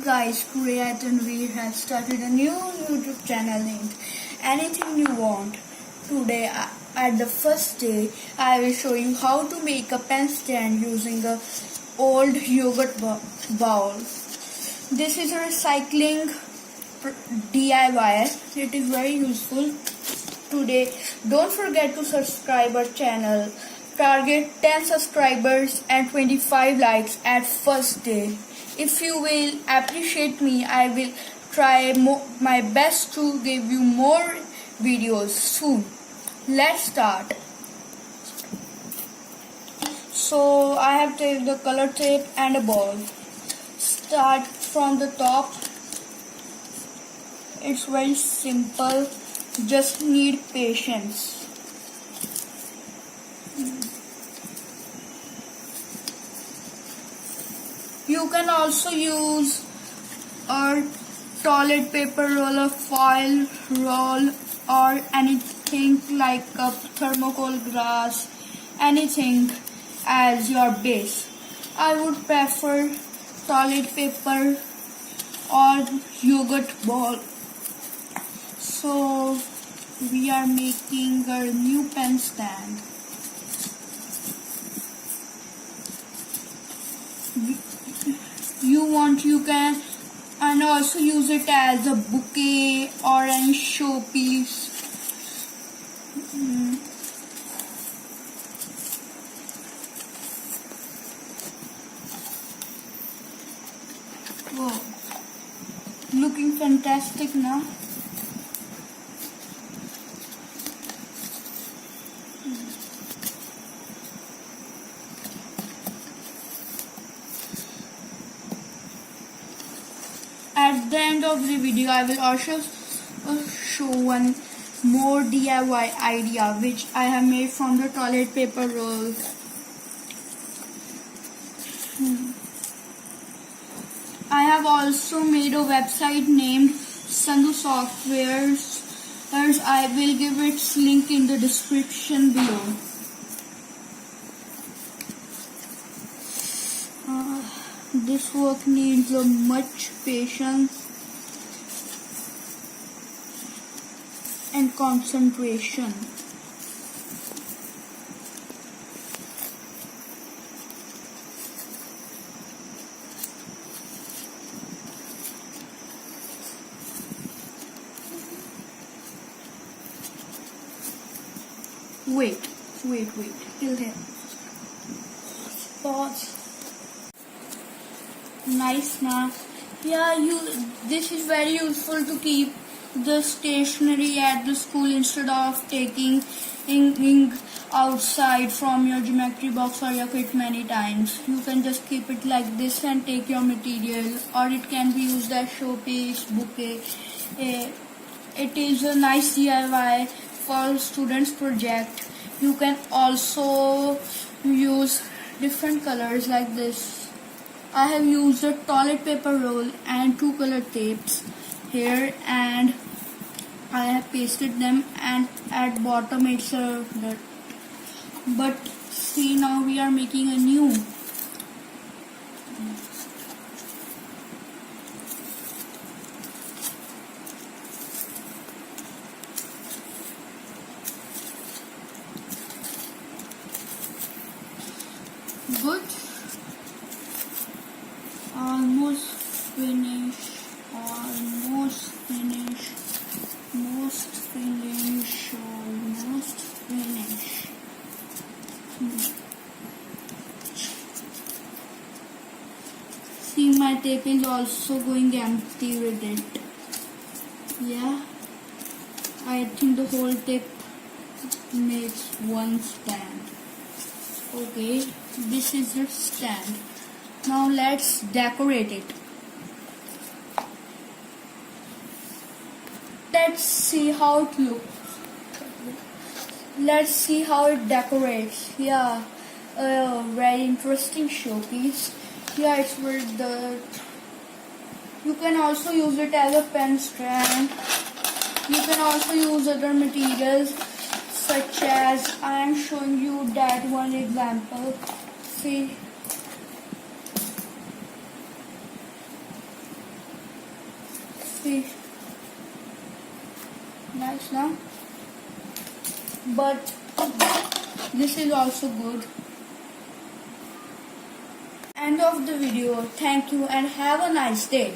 Guys, today I Tanvir has started a new YouTube channel named Anything You Want. Today, at the first day, I will show you how to make a pen stand using a old yogurt bowl. This is a recycling DIY. It is very useful. Today, don't forget to subscribe our channel. Target 10 subscribers and 25 likes at first day. If you will appreciate me, I will try my best to give you more videos soon. Let's start. So I have taken the color tape and a ball. Start from the top. It's very simple. Just need patience. You can also use a toilet paper roll, a foil roll, or anything like a thermocol glass, anything as your base. I would prefer toilet paper or yogurt ball. So we are making a new pen stand. You can and also use it as a bouquet or any showpiece. Wow, looking fantastic now. At the end of the video, I will also show one more DIY idea which I have made from the toilet paper roll. I have also made a website named Sandhu Softwares. I will give its link in the description below. This work needs much patience and concentration. Wait, till here. Pause. Nice now. Yeah, this is very useful to keep the stationery at the school instead of taking outside from your geometry box or your kit many times. You can just keep it like this and take your material, or it can be used as showpiece, bouquet. It is a nice DIY for students project. You can also use different colors like this. I have used a toilet paper roll and 2 color tapes here, and I have pasted them, and at bottom it's a dot. But see, now we are making a new. Good. Almost finish. See, my tape is also going empty with it. Yeah, I think the whole tape makes one stand. Okay, this is the stand. Now let's decorate it. Let's see how it looks. Let's see how it decorates. Yeah, a very interesting showpiece. Yeah, it's with the. You can also use it as a pen stand. You can also use other materials such as I am showing you that one example. See. See, nice now. But this is also good. End of the video. Thank you and have a nice day.